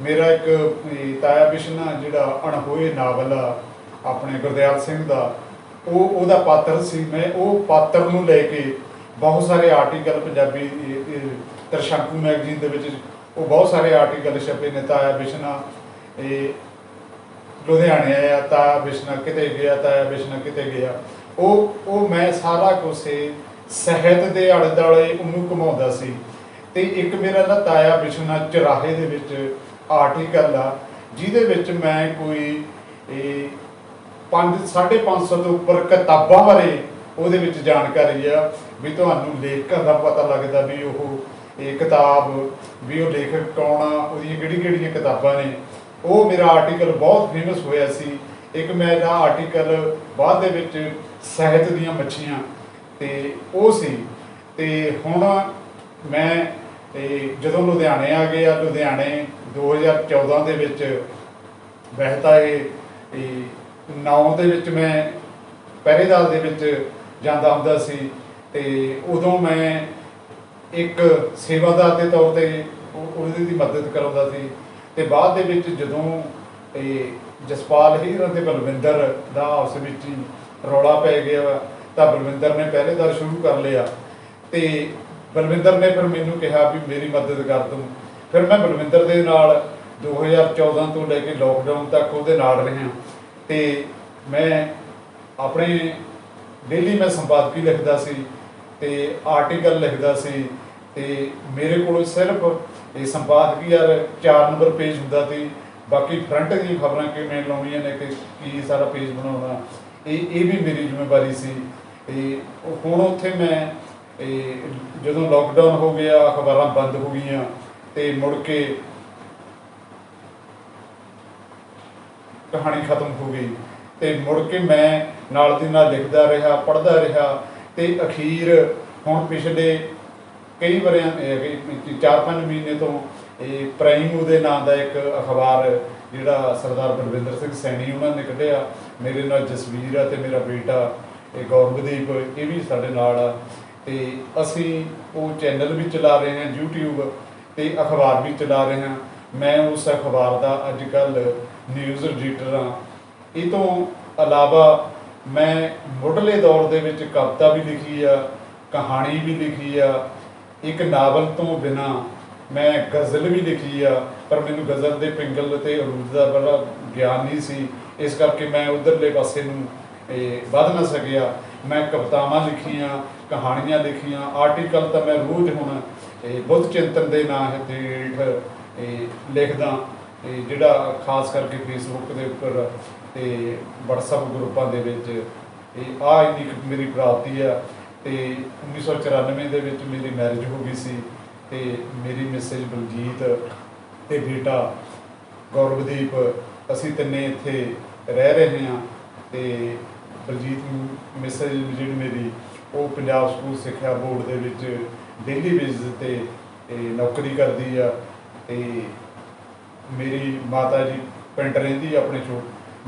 ਮੇਰਾ ਇੱਕ ਤਾਇਆ ਬਿਸ਼ਨਾ ਜਿਹੜਾ ਅਣਹੋਏ ਨਾਵਲ ਆ ਆਪਣੇ ਗੁਰਦਿਆਲ ਸਿੰਘ ਦਾ, ਉਹਦਾ ਪਾਤਰ ਸੀ। ਮੈਂ ਉਹ ਪਾਤਰ ਨੂੰ ਲੈ ਕੇ ਬਹੁਤ ਸਾਰੇ ਆਰਟੀਕਲ ਪੰਜਾਬੀ ਤਰਸ਼ੰਕੂ ਮੈਗਜ਼ੀਨ ਦੇ ਵਿੱਚ ਉਹ ਬਹੁਤ ਸਾਰੇ ਆਰਟੀਕਲ ਛਪੇ ਨੇ। ਤਾਇਆ ਬਿਸ਼ਨਾ ਲੁਧਿਆਣੇ ਆਇਆ, ਤਾਇਆ ਬਿਸ਼ਨਾ ਕਿਤੇ ਗਿਆ, ਤਾਇਆ ਬਿਸ਼ਨਾ ਕਿਤੇ ਗਿਆ। ਉਹ ਮੈਂ ਸਾਰਾ ਕੁਛ ਸਾਹਿਤ ਦੇ ਆਲੇ ਦੁਆਲੇ ਉਹਨੂੰ ਘੁਮਾਉਂਦਾ ਸੀ। ਤੇ ਇੱਕ ਮੇਰਾ ਨਾ ਤਾਇਆ ਬਿਸ਼ਨਾ ਚੁਰਾਹੇ ਦੇ ਵਿੱਚ ਆਰਟੀਕਲ ਆ, ਜਿਹਦੇ ਵਿੱਚ ਮੈਂ ਕੋਈ 550 ਤੋਂ ਉੱਪਰ ਕਿਤਾਬਾਂ ਬਾਰੇ ਉਹਦੇ ਵਿੱਚ ਜਾਣਕਾਰੀ ਆ, ਵੀ ਤੁਹਾਨੂੰ ਲੇਖਕਾਂ ਦਾ ਪਤਾ ਲੱਗਦਾ ਵੀ ਉਹ ਕਿਤਾਬ ਵੀ ਉਹ ਲੇਖਕ ਕੌਣ ਆ, ਉਹਦੀਆਂ ਕਿਹੜੀਆਂ ਕਿਤਾਬਾਂ ਨੇ। ਉਹ ਮੇਰਾ ਆਰਟੀਕਲ ਬਹੁਤ ਫੇਮਸ ਹੋਇਆ ਸੀ। ਇੱਕ ਮੇਰਾ ਆਰਟੀਕਲ ਬਾਅਦ ਦੇ ਵਿੱਚ ਸਾਹਿਤ ਦੀਆਂ ਮੱਛੀਆਂ, ਤੇ ਉਹ ਸੀ। ਤੇ ਹੁਣ ਮੈਂ ਜਦੋਂ ਲੁਧਿਆਣੇ ਆ ਗਿਆ, ਲੁਧਿਆਣੇ 2014 ਦੇ ਵਿੱਚ, ਵੈਸੇ ਤਾਂ ਇਹ 9 ਦੇ ਵਿੱਚ ਮੈਂ ਪਹਿਰੇਦਾਰ ਦੇ ਵਿੱਚ ਜਾਂਦਾ ਹੁੰਦਾ ਸੀ। ਤੇ ਉਦੋਂ ਮੈਂ ਇੱਕ ਸੇਵਾਦਾਰ ਦੇ ਤੌਰ ਤੇ ਉਹਦੀ ਦੀ ਮਦਦ ਕਰਾਉਂਦਾ ਸੀ। ਤੇ ਬਾਅਦ ਦੇ ਵਿੱਚ ਜਦੋਂ ਜਸਪਾਲ ਹੀਰ ਅਤੇ ਬਲਵਿੰਦਰ ਦਾ ਆਪਸ ਵਿੱਚ ਹੀ ਰੌਲਾ ਪੈ ਗਿਆ, ਤਾਂ ਬਲਵਿੰਦਰ ਨੇ ਪਹਿਰੇਦਾਰ ਸ਼ੁਰੂ ਕਰ ਲਿਆ। ਤੇ ਬਲਵਿੰਦਰ ਨੇ ਫਿਰ ਮੈਨੂੰ ਕਿਹਾ ਵੀ ਮੇਰੀ ਮਦਦ ਕਰ ਦੂੰ। ਫਿਰ ਮੈਂ ਬਲਵਿੰਦਰ ਦੇ ਨਾਲ 2014 ਤੋਂ ਲੈ ਕੇ ਲੋਕਡਾਊਨ ਤੱਕ ਉਹਦੇ ਨਾਲ ਰਿਹਾ। ਤੇ ਮੈਂ ਆਪਣੇ ਡੇਲੀ ਮੈਂ ਸੰਪਾਦਕੀ ਲਿਖਦਾ ਸੀ ਤੇ ਆਰਟੀਕਲ ਲਿਖਦਾ ਸੀ ਤੇ ਮੇਰੇ ਕੋਲ ਸਿਰਫ ਇਹ ਸੰਪਾਦਕੀ ਯਾਰ 4 ਨੰਬਰ ਪੇਜ ਹੁੰਦਾ ਸੀ। ਬਾਕੀ ਫਰੰਟ ਦੀਆਂ ਖਬਰਾਂ ਕਿਵੇਂ ਲਾਉਣੀਆਂ ਨੇ ਕਿ ਕੀ ਸਾਰਾ ਪੇਜ ਬਣਾਉਣਾ ਇਹ ਵੀ ਮੇਰੀ ਜ਼ਿੰਮੇਵਾਰੀ ਸੀ। ਤੇ ਹੁਣ ਉੱਥੇ ਮੈਂ ਜਦੋਂ ਲੋਕਡਾਊਨ ਹੋ ਗਿਆ, ਅਖਬਾਰਾਂ ਬੰਦ ਹੋ ਗਈਆਂ ਤੇ ਮੁੜ ਕੇ ਕਹਾਣੀ ਖਤਮ ਹੋ ਗਈ ਤੇ ਮੁੜ ਕੇ ਮੈਂ ਨਾਲ ਦੀ ਨਾਲ ਲਿਖਦਾ ਰਿਹਾ, ਪੜ੍ਹਦਾ ਰਿਹਾ ਤੇ ਅਖੀਰ ਹੁਣ ਪਿਛਲੇ ਕਈ ਵਰਿਆਂ 4-5 ਮਹੀਨੇ ਤੋਂ ਇਹ ਪ੍ਰਾਈਮ ਉਹਦੇ ਨਾਂ ਦਾ ਇੱਕ ਅਖਬਾਰ ਜਿਹੜਾ ਸਰਦਾਰ ਬਲਵਿੰਦਰ ਸਿੰਘ ਸੈਣੀ ਉਹਨਾਂ ਨੇ ਕੱਢਿਆ, ਮੇਰੇ ਨਾਲ ਜਸਵੀਰ ਆ ਤੇ ਮੇਰਾ ਬੇਟਾ ਇਹ ਗੌਰਵਦੀਪ ਇਹ ਵੀ ਸਾਡੇ ਨਾਲ ਆ ਤੇ ਅਸੀਂ ਉਹ ਚੈਨਲ ਵੀ ਚਲਾ ਰਹੇ ਹਾਂ YouTube ਤੇ ਅਖਬਾਰ ਵੀ ਚਲਾ ਰਹੇ ਹਾਂ। ਮੈਂ ਉਸ ਅਖਬਾਰ ਦਾ ਅੱਜ ਕੱਲ੍ਹ ਨਿਊਜ਼ ਐਡੀਟਰ ਹਾਂ। ਇਹ ਤੋਂ ਇਲਾਵਾ ਮੈਂ ਮੁੱਢਲੇ ਦੌਰ ਦੇ ਵਿੱਚ ਕਵਿਤਾ ਵੀ ਲਿਖੀ ਆ, ਕਹਾਣੀ ਵੀ ਲਿਖੀ ਆ, ਇੱਕ ਨਾਵਲ ਤੋਂ ਬਿਨਾਂ ਮੈਂ ਗਜ਼ਲ ਵੀ ਲਿਖੀ ਆ, ਪਰ ਮੈਨੂੰ ਗਜ਼ਲ ਦੇ ਪਿੰਗਲ ਤੇ ਅਰੂਜ ਦਾ ਬੜਾ ਗਿਆਨ ਨਹੀਂ ਸੀ, ਇਸ ਕਰਕੇ ਮੈਂ ਉਧਰਲੇ ਪਾਸੇ ਨੂੰ ਵੱਧ ਨਾ ਸਕਿਆ। ਮੈਂ ਕਵਿਤਾਵਾਂ ਲਿਖੀਆਂ, ਕਹਾਣੀਆਂ ਲਿਖੀਆਂ, ਆਰਟੀਕਲ ਤਾਂ ਮੈਂ ਰੋਜ਼ ਹੁਣ ਬੁੱਧ ਚਿੰਤਨ ਦੇ ਨਾਂ ਹੇਠ ਲਿਖਦਾ, ਜਿਹੜਾ ਖਾਸ ਕਰਕੇ ਫੇਸਬੁੱਕ ਦੇ ਉੱਪਰ ਤੇ ਵਟਸਐਪ ਗਰੁੱਪਾਂ ਦੇ ਵਿੱਚ। ਇੰਨੀ ਮੇਰੀ ਪ੍ਰਾਪਤੀ ਆ। ਤੇ 1994 ਦੇ ਵਿੱਚ ਮੇਰੀ ਮੈਰਿਜ ਹੋ ਗਈ ਸੀ ਤੇ ਮੇਰੀ ਮਿਸੇਜ ਬਲਜੀਤ ਤੇ ਬੇਟਾ ਗੌਰਵਦੀਪ ਅਸੀਂ ਤਿੰਨੇ ਇੱਥੇ ਰਹਿ ਰਹੇ ਹਾਂ। ਤੇ ਬਲਜੀਤ ਮਿਸੇਜ ਜਿਹੜੀ ਮੇਰੀ ਉਹ ਪੰਜਾਬ ਸਕੂਲ ਸਿੱਖਿਆ ਬੋਰਡ ਦੇ ਵਿੱਚ ਡੇਲੀ ਬੇਸਿਸ ਤੇ ਨੌਕਰੀ ਕਰਦੀ ਆ ਤੇ ਮੇਰੀ ਮਾਤਾ ਜੀ ਪਿੰਡ ਰਹਿੰਦੀ ਆਪਣੇ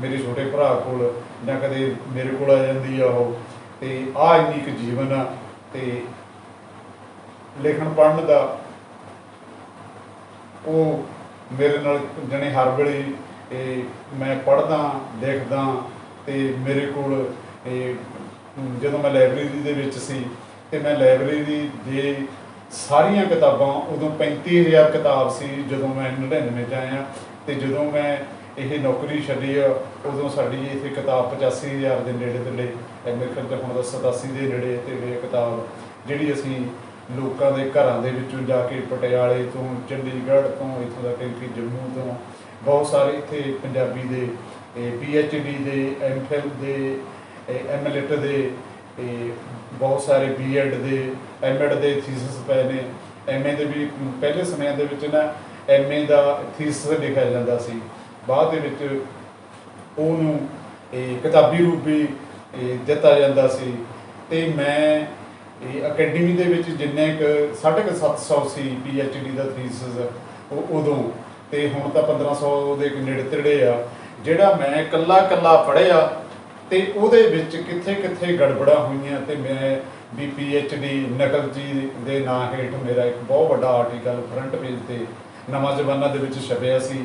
ਮੇਰੇ ਛੋਟੇ ਭਰਾ ਕੋਲ, ਜਾਂ ਕਦੇ ਮੇਰੇ ਕੋਲ ਆ ਜਾਂਦੀ ਆ ਉਹ। ਤੇ ਇੰਨੀ ਕੁ ਜੀਵਨ ਆ ਤੇ ਲਿਖਣ ਪੜ੍ਹਨ ਦਾ ਉਹ ਮੇਰੇ ਨਾਲ ਜਾਣੀ ਹਰ ਵੇਲੇ ਮੈਂ ਪੜ੍ਹਦਾ ਲਿਖਦਾ। ਤੇ ਮੇਰੇ ਕੋਲ ਜਦੋਂ ਮੈਂ ਲਾਇਬ੍ਰੇਰੀ ਦੇ ਵਿੱਚ ਸੀ ਤੇ ਮੈਂ ਲਾਇਬ੍ਰੇਰੀ ਦੇ ਸਾਰੀਆਂ ਕਿਤਾਬਾਂ, ਉਦੋਂ 35,000 ਕਿਤਾਬ ਸੀ ਜਦੋਂ ਮੈਂ 99 'ਚ ਆਇਆ ਤੇ ਜਦੋਂ ਮੈਂ ਇਹ ਨੌਕਰੀ ਛੱਡੀ ਆ ਉਦੋਂ ਸਾਡੀ ਇੱਥੇ ਕਿਤਾਬ 85,000 ਦੇ ਨੇੜੇ ਤੇੜੇ, ਮੇਰੇ ਖਿਆਲ 'ਚ ਹੁਣ ਤਾਂ 87 ਦੇ ਨੇੜੇ ਤੇੜੇ ਕਿਤਾਬ ਜਿਹੜੀ ਅਸੀਂ ਲੋਕਾਂ ਦੇ ਘਰਾਂ ਦੇ ਵਿੱਚੋਂ ਜਾ ਕੇ ਪਟਿਆਲੇ ਤੋਂ, ਚੰਡੀਗੜ੍ਹ ਤੋਂ, ਇੱਥੋਂ ਤੱਕ ਕਿ ਜੰਮੂ ਤੋਂ ਬਹੁਤ ਸਾਰੇ ਇੱਥੇ ਪੰਜਾਬੀ ਦੇ PhD ਦੇ, MPhil ਦੇ, MLit ਦੇ, ਬਹੁਤ ਸਾਰੇ B.Ed ਦੇ, M.Ed ਦੇ ਥੀਸਿਸ ਪਏ ਨੇ। MA ਦੇ ਵੀ ਪਹਿਲੇ ਸਮਿਆਂ ਦੇ ਵਿੱਚ ਨਾ MA ਦਾ ਥੀਸਿਸ ਲਿਖਿਆ ਜਾਂਦਾ ਸੀ, ਬਾਅਦ ਦੇ ਵਿੱਚ ਉਹਨੂੰ ਕਿਤਾਬੀ ਰੂਪ ਵੀ ਦਿੱਤਾ ਜਾਂਦਾ ਸੀ। ਤੇ ਮੈਂ ਅਕੈਡਮੀ ਦੇ ਵਿੱਚ ਜਿੰਨੇ ਕੁ 750 ਸੀ PhD ਦਾ ਥੀਸਿਸ ਉਦੋਂ, ਤੇ ਹੁਣ ਤਾਂ 1500 ਦੇ ਨੇੜੇ ਤੇੜੇ ਆ। ਜਿਹੜਾ ਮੈਂ ਇਕੱਲਾ ਪੜ੍ਹਿਆ ਤੇ ਉਹਦੇ ਵਿੱਚ ਕਿੱਥੇ ਕਿੱਥੇ ਗੜਬੜਾਂ ਹੋਈਆਂ ਤੇ ਮੈਂ ਵੀ PhD ਨਕਲਚੀ ਦੇ ਨਾਂ ਹੇਠ ਮੇਰਾ ਇੱਕ ਬਹੁਤ ਵੱਡਾ ਆਰਟੀਕਲ ਫਰੰਟ ਪੇਜ ਤੇ ਨਵਾਂ ਜ਼ਮਾਨਾ ਦੇ ਵਿੱਚ ਛਪਿਆ ਸੀ।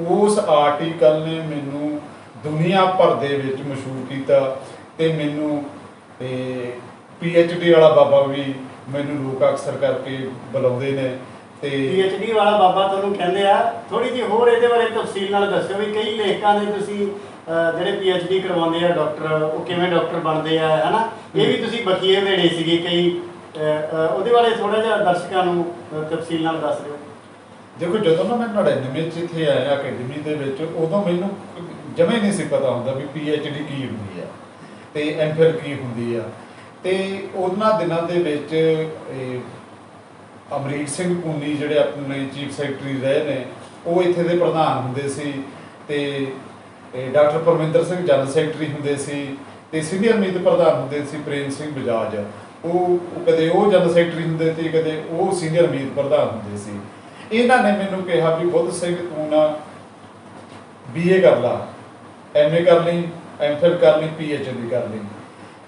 ਉਸ ਆਰਟੀਕਲ ਨੇ ਮੈਨੂੰ ਦੁਨੀਆ ਭਰ ਦੇ ਵਿੱਚ ਮਸ਼ਹੂਰ ਕੀਤਾ ਤੇ ਮੈਨੂੰ PhD ਵਾਲਾ ਬਾਬਾ ਵੀ ਮੈਨੂੰ ਲੋਕ ਅਕਸਰ ਕਰਕੇ ਬੁਲਾਉਂਦੇ ਨੇ। ਤੇ PhD ਵਾਲਾ ਬਾਬਾ ਤੁਹਾਨੂੰ ਕਹਿੰਦੇ ਆ। ਥੋੜੀ ਜਿਹੀ ਹੋਰ ਇਹਦੇ ਬਾਰੇ ਤਫਸੀਲ ਨਾਲ ਦੱਸਿਓ ਵੀ ਕਈ ਲੇਖਕਾਂ ਦੇ ਤੁਸੀਂ ਜਿਹੜੇ PhD ਕਰਵਾਉਂਦੇ ਆ ਡਾਕਟਰ, ਉਹ ਕਿਵੇਂ ਡਾਕਟਰ ਬਣਦੇ ਆ, ਹੈ ਨਾ? ਇਹ ਵੀ ਤੁਸੀਂ ਬਖੀਏ ਵੇੜੇ ਸੀਗੇ ਕਈ, ਉਹਦੇ ਬਾਰੇ ਥੋੜਾ ਜਿਹਾ ਦਰਸ਼ਕਾਂ ਨੂੰ ਤਫਸੀਲ ਨਾਲ ਦੱਸ ਦਿਓ। ਦੇਖੋ, ਜਦੋਂ ਨਾ ਮੈਂ 99 'ਚ ਇੱਥੇ ਆਇਆ ਅਕੈਡਮੀ ਦੇ ਵਿੱਚ, ਉਦੋਂ ਮੈਨੂੰ ਜਮੇ ਨਹੀਂ ਸੀ ਪਤਾ ਹੁੰਦਾ ਵੀ PhD ਕੀ ਹੁੰਦੀ ਆ ਤੇ MPhil ਕੀ ਹੁੰਦੀ ਆ। ਤੇ ਉਹਨਾਂ ਦਿਨਾਂ ਦੇ ਵਿੱਚ ਅਮਰੀਕ ਸਿੰਘ ਕੂਨੀ ਜਿਹੜੇ ਆਪਣੇ ਚੀਫ ਸੈਕਟਰੀ ਰਹੇ ਨੇ, ਉਹ ਇੱਥੇ ਦੇ ਪ੍ਰਧਾਨ ਹੁੰਦੇ ਸੀ ਤੇ doctor Parminder Singh general secretary ਹੁੰਦੇ ਸੀ ਤੇ ਸੀਨੀਅਰ ਮੀਤ ਪ੍ਰਧਾਨ ਹੁੰਦੇ ਸੀ ਪ੍ਰੇਮ ਸਿੰਘ ਬਜਾਜ। ਉਹ ਕਦੇ ਉਹ ਜਨਰਲ ਸੈਕਟਰੀ ਹੁੰਦੇ ਸੀ, ਕਦੇ ਉਹ ਸੀਨੀਅਰ ਮੀਤ ਪ੍ਰਧਾਨ ਹੁੰਦੇ ਸੀ। ਇਹਨਾਂ ਨੇ ਮੈਨੂੰ ਕਿਹਾ ਵੀ ਬੁੱਧ ਸਿੰਘ ਤੂੰ ਨਾ BA ਕਰ ਲਾ, MA ਕਰ ਲਈ, MPhil ਕਰ ਲਈ, PhD ਕਰ ਲਈ।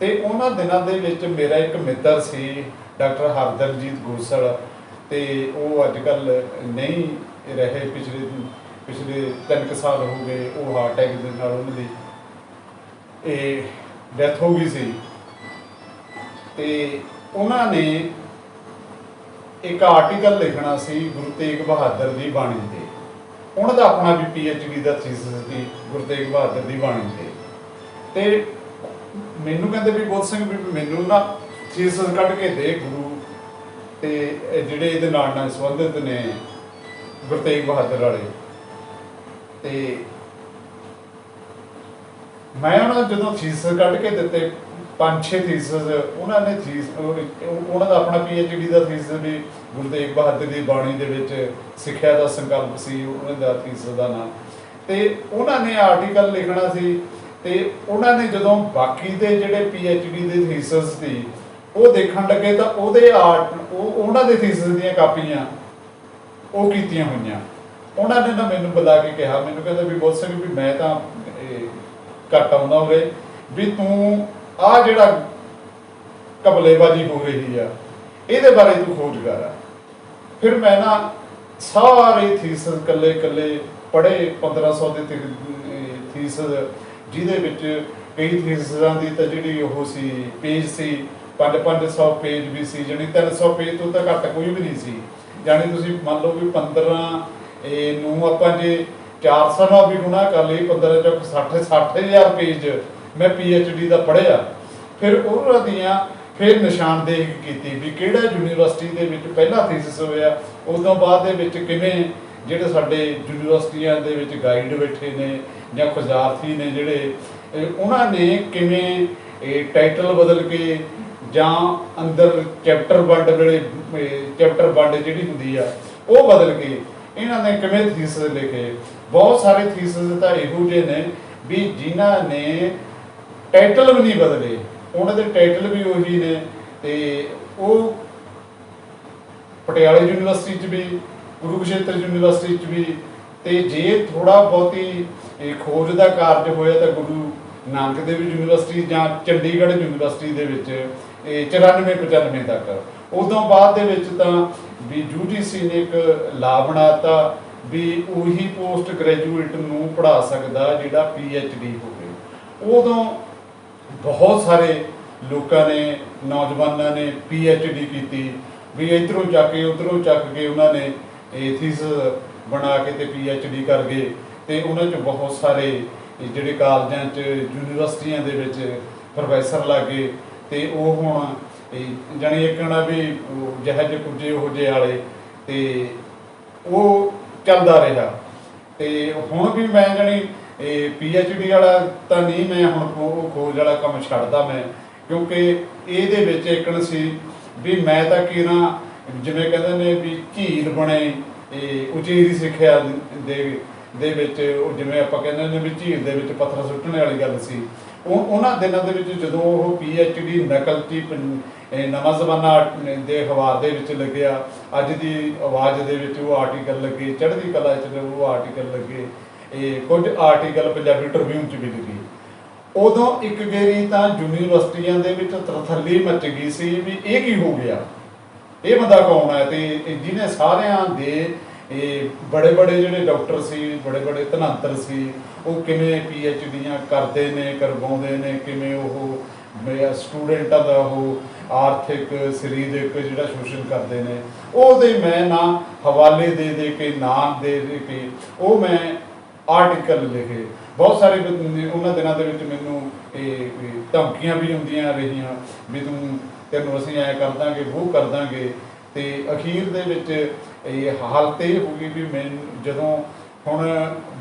ਤੇ ਉਹਨਾਂ ਦਿਨਾਂ ਦੇ ਵਿੱਚ ਮੇਰਾ ਇੱਕ ਮਿੱਤਰ ਸੀ ਡਾਕਟਰ ਹਰਦਰਜੀਤ ਗੋਸਲ, ਤੇ ਉਹ ਅੱਜ ਕੱਲ੍ਹ ਨਹੀਂ ਰਹੇ, ਪਿਛਲੇ 3 ਸਾਲ ਹੋ ਗਏ। ਉਹ ਹਾਰਟ ਅਟੈਕ ਦੇ ਨਾਲ ਉਹਨਾਂ ਦੀ ਡੈਥ ਹੋ ਗਈ ਸੀ। ਤੇ ਉਹਨਾਂ ਨੇ ਇੱਕ ਆਰਟੀਕਲ ਲਿਖਣਾ ਸੀ ਗੁਰੂ ਤੇਗ ਬਹਾਦਰ ਦੀ ਬਾਣੀ ਤੇ। ਉਹਨਾਂ ਦਾ ਆਪਣਾ ਵੀ PhD ਦਾ ਥੀਸਿਸ ਸੀ ਗੁਰੂ ਤੇਗ ਬਹਾਦਰ ਦੀ ਬਾਣੀ ਤੇ ਮੈਨੂੰ ਕਹਿੰਦੇ ਵੀ ਬੁੱਧ ਸਿੰਘ ਵੀ ਮੈਨੂੰ ਨਾ ਥੀਸਿਸ ਕੱਢ ਕੇ ਦੇ ਗੁਰੂ ਤੇ ਇਹ ਜਿਹੜੇ ਇਹਦੇ ਨਾਲ ਸੰਬੰਧਿਤ ਨੇ ਗੁਰੂ ਤੇਗ ਬਹਾਦਰ ਵਾਲੇ। ਤੇ ਮੈਂ ਉਹਨਾਂ ਨੂੰ ਜਦੋਂ ਥੀਸਿਸ ਕੱਢ ਕੇ ਦਿੱਤੇ 5-6 ਥੀਸਿਸ, ਉਹਨਾਂ ਨੇ ਉਹਨਾਂ ਦਾ ਆਪਣਾ PhD ਦਾ ਥੀਸਿਸ ਵੀ ਗੁਰੂ ਤੇਗ ਬਹਾਦਰ ਦੀ ਬਾਣੀ ਦੇ ਵਿੱਚ ਸਿੱਖਿਆ ਦਾ ਸੰਕਲਪ ਸੀ ਉਹਨਾਂ ਦਾ ਥੀਸਿਸ ਦਾ ਨਾਮ। ਤੇ ਉਹਨਾਂ ਨੇ ਆਰਟੀਕਲ ਲਿਖਣਾ ਸੀ ਤੇ ਉਹਨਾਂ ਨੇ ਜਦੋਂ ਬਾਕੀ ਦੇ ਜਿਹੜੇ PhD ਦੇ ਥੀਸਿਸ ਸੀ ਉਹ ਦੇਖਣ ਲੱਗੇ ਤਾਂ ਉਹਦੇ ਉਹਨਾਂ ਦੇ ਥੀਸਿਸ ਦੀਆਂ ਕਾਪੀਆਂ ਉਹ ਕੀਤੀਆਂ ਹੋਈਆਂ। ਉਹਨਾਂ ਨੇ ਨਾ ਮੈਨੂੰ ਬੁਲਾ ਕੇ ਕਿਹਾ, ਮੈਨੂੰ ਕਹਿੰਦਾ ਵੀ ਬੁੱਧ ਸਿੰਘ ਵੀ ਮੈਂ ਤਾਂ ਘੱਟ ਆਉਂਦਾ ਉਰੇ ਵੀ ਤੂੰ ਆਹ ਜਿਹੜਾ ਕਬਲੇਬਾਜ਼ੀ ਹੋ ਰਹੀ ਆ ਇਹਦੇ ਬਾਰੇ ਤੂੰ ਖੋਜ ਕਰ। ਫਿਰ ਮੈਂ ਨਾ ਸਾਰੇ ਥੀਸਿਸ ਕੱਲੇ ਪੜ੍ਹੇ, 1500 ਦੇ ਥੀਸਿਸ, ਜਿਹਦੇ ਵਿੱਚ ਕਈ ਥੀਸਿਸਾਂ ਦੀ ਤਾਂ ਜਿਹੜੀ ਉਹ ਸੀ ਪੇਜ ਸੀ 500 ਪੇਜ ਵੀ ਸੀ, ਜਾਣੀ 300 ਪੇਜ ਤੋਂ ਤਾਂ ਘੱਟ ਕੋਈ ਵੀ ਨਹੀਂ ਸੀ। ਜਾਣੀ ਤੁਸੀਂ ਮੰਨ ਲਓ ਵੀ 15 ਨੂੰ ਆਪਾਂ ਜੇ 400 ਨਾਲ ਵੀ ਗੁਣਾ ਕਰ ਲਈ, 15 ਚੋਂ 60,000 ਪੇਜ ਮੈਂ PhD ਦਾ ਪੜ੍ਹਿਆ। ਫਿਰ ਉਹਨਾਂ ਦੀਆਂ ਫਿਰ ਨਿਸ਼ਾਨਦੇਹੀ ਕੀਤੀ ਵੀ ਕਿਹੜਾ ਯੂਨੀਵਰਸਿਟੀ ਦੇ ਵਿੱਚ ਪਹਿਲਾ ਥੀਸਿਸ ਹੋਇਆ, ਉਦੋਂ ਬਾਅਦ ਦੇ ਵਿੱਚ ਕਿਵੇਂ ਜਿਹੜੇ ਸਾਡੇ ਯੂਨੀਵਰਸਿਟੀਆਂ ਦੇ ਵਿੱਚ ਗਾਈਡ ਬੈਠੇ ਨੇ ਜਾਂ ਖੁਜ਼ਾਰਥੀ ਨੇ ਜਿਹੜੇ ਉਹਨਾਂ ਨੇ ਕਿਵੇਂ ਟਾਈਟਲ ਬਦਲ ਕੇ ਜਾਂ ਅੰਦਰ ਚੈਪਟਰ ਵੰਡ ਜਿਹੜੀ ਹੁੰਦੀ ਆ ਉਹ ਬਦਲ ਕੇ ਇਹਨਾਂ ਨੇ ਕਿਵੇਂ ਥੀਸਿਸ ਲਿਖੇ। ਬਹੁਤ ਸਾਰੇ ਥੀਸਿਸ ਤਾਂ ਇਹੋ ਜਿਹੇ ਨੇ ਵੀ ਜਿਨ੍ਹਾਂ ਨੇ ਟਾਈਟਲ ਵੀ ਨਹੀਂ ਬਦਲੇ, ਉਹਨਾਂ ਦੇ ਟਾਈਟਲ ਵੀ ਉਹੀ ਨੇ। ਤੇ ਉਹ ਪਟਿਆਲਾ ਯੂਨੀਵਰਸਿਟੀ 'ਚ ਵੀ, ਕੁਰੂਕਸ਼ੇਤਰ ਯੂਨੀਵਰਸਿਟੀ 'ਚ ਵੀ, ਤੇ ਜੇ ਥੋੜਾ ਬਹੁਤੀ ਖੋਜ ਦਾ ਕਾਰਜ ਹੋਇਆ ਤਾਂ ਗੁਰੂ ਨਾਨਕ ਦੇਵ ਯੂਨੀਵਰਸਿਟੀ ਜਾਂ ਚੰਡੀਗੜ੍ਹ ਯੂਨੀਵਰਸਿਟੀ ਦੇ ਵਿੱਚ 94-95 ਤੱਕ। ਉਦੋਂ ਬਾਅਦ ਦੇ ਵਿੱਚ ਤਾਂ ਵੀ UGC ਨੇ ਇੱਕ ਲਾ ਬਣਾਤਾ ਵੀ ਉਹੀ ਪੋਸਟ ਗ੍ਰੈਜੂਏਟ ਨੂੰ ਪੜ੍ਹਾ ਸਕਦਾ ਜਿਹੜਾ PhD ਹੋਵੇ। ਉਦੋਂ ਬਹੁਤ ਸਾਰੇ ਲੋਕਾਂ ਨੇ, ਨੌਜਵਾਨਾਂ ਨੇ PhD ਕੀਤੀ ਵੀ ਇੱਧਰੋਂ ਚੱਕ ਕੇ ਉੱਧਰੋਂ ਚੱਕ ਕੇ ਉਹਨਾਂ ਨੇ ਥੀਸਿਸ ਬਣਾ ਕੇ ਤੇ PhD ਕਰ ਗਏ। ਤੇ ਉਹਨਾਂ 'ਚ ਬਹੁਤ ਸਾਰੇ ਜਿਹੜੇ ਕਾਲਜਾਂ 'ਚ ਯੂਨੀਵਰਸਿਟੀਆਂ ਦੇ ਵਿੱਚ ਪ੍ਰੋਫੈਸਰ ਲੱਗ ਗਏ ਤੇ ਉਹ ਹੁਣ ਜਾਣੀ ਇੱਕਣਾ ਵੀ ਜਿਹੇ ਕੁਝੇ ਉਹ ਜਿਹੇ ਵਾਲੇ ਤੇ ਉਹ ਚੱਲਦਾ ਰਿਹਾ। ਤੇ ਹੁਣ ਵੀ ਮੈਂ ਜਾਣੀ PhD ਵਾਲਾ ਤਾਂ ਨਹੀਂ, ਮੈਂ ਹੁਣ ਉਹ ਖੋਜ ਵਾਲਾ ਕੰਮ ਛੱਡਦਾ ਮੈਂ, ਕਿਉਂਕਿ ਇਹਦੇ ਵਿੱਚ ਇੱਕਣ ਸੀ ਵੀ ਮੈਂ ਤਾਂ ਕਿਹਨਾਂ ਜਿਵੇਂ ਕਹਿੰਦੇ ਨੇ ਵੀ ਝੀਲ ਬਣੇ ਉਚੇਰੀ ਸਿੱਖਿਆ ਦੇ ਵਿੱਚ, ਜਿਵੇਂ ਆਪਾਂ ਕਹਿੰਦੇ ਨੇ ਵੀ ਝੀਲ ਦੇ ਵਿੱਚ ਪੱਥਰ ਸੁੱਟਣ ਵਾਲੀ ਗੱਲ ਸੀ। ਉਹਨਾਂ ਦਿਨਾਂ ਦੇ ਵਿੱਚ ਜਦੋਂ ਉਹ PhD ਨਕਲਚੀ ਨਵਾਂ ਜ਼ਮਾਨਾ ਦੇ ਅਖਬਾਰ ਦੇ ਵਿੱਚ ਲੱਗਿਆ, ਅੱਜ ਦੀ ਆਵਾਜ਼ ਦੇ ਵਿੱਚ ਉਹ ਆਰਟੀਕਲ ਲੱਗੇ, ਚੜ੍ਹਦੀ ਕਲਾ 'ਚ ਉਹ ਆਰਟੀਕਲ ਲੱਗੇ, ਕੁਝ ਆਰਟੀਕਲ ਪੰਜਾਬੀ ਟ੍ਰਿਬਿਊਨ 'ਚ ਵੀ ਲੱਗੇ। ਉਦੋਂ ਇੱਕ ਗੇਰੀ ਤਾਂ ਯੂਨੀਵਰਸਿਟੀਆਂ ਦੇ ਵਿੱਚ ਤਰਥੱਲੀ ਮੱਚ ਗਈ ਸੀ ਵੀ ਇਹ ਕੀ ਹੋ ਗਿਆ, ਇਹ ਬੰਦਾ ਕੌਣ ਹੈ। ਤੇ ਜਿਹਨੇ ਸਾਰਿਆਂ ਦੇ ਬੜੇ ਜਿਹੜੇ ਡਾਕਟਰ ਸੀ, ਬੜੇ ਧਨੰਤਰ ਸੀ, ਉਹ ਕਿਵੇਂ PhDਆਂ ਕਰਦੇ ਨੇ, ਕਰਵਾਉਂਦੇ ਨੇ, ਕਿਵੇਂ ਉਹ ਸਟੂਡੈਂਟਾਂ ਦਾ ਉਹ ਆਰਥਿਕ ਸਰੀਰਕ ਜਿਹੜਾ ਸ਼ੋਸ਼ਣ ਕਰਦੇ ਨੇ, ਉਹਦੇ ਮੈਂ ਨਾ ਹਵਾਲੇ ਦੇ ਕੇ ਨਾਮ ਦੇ ਕੇ ਉਹ ਮੈਂ ਆਰਟੀਕਲ ਲਿਖੇ। ਬਹੁਤ ਸਾਰੇ ਉਹਨਾਂ ਦਿਨਾਂ ਦੇ ਵਿੱਚ ਮੈਨੂੰ ਧਮਕੀਆਂ ਵੀ ਹੁੰਦੀਆਂ ਰਹੀਆਂ ਵੀ ਤੈਨੂੰ ਅਸੀਂ ਐਂ ਕਰ ਦਾਂਗੇ, ਉਹ ਕਰ ਦਾਂਗੇ। ਤੇ ਅਖੀਰ ਦੇ ਵਿੱਚ ਇਹ ਹਾਲਤ ਇਹ ਹੋ ਗਈ ਵੀ ਜਦੋਂ ਹੁਣ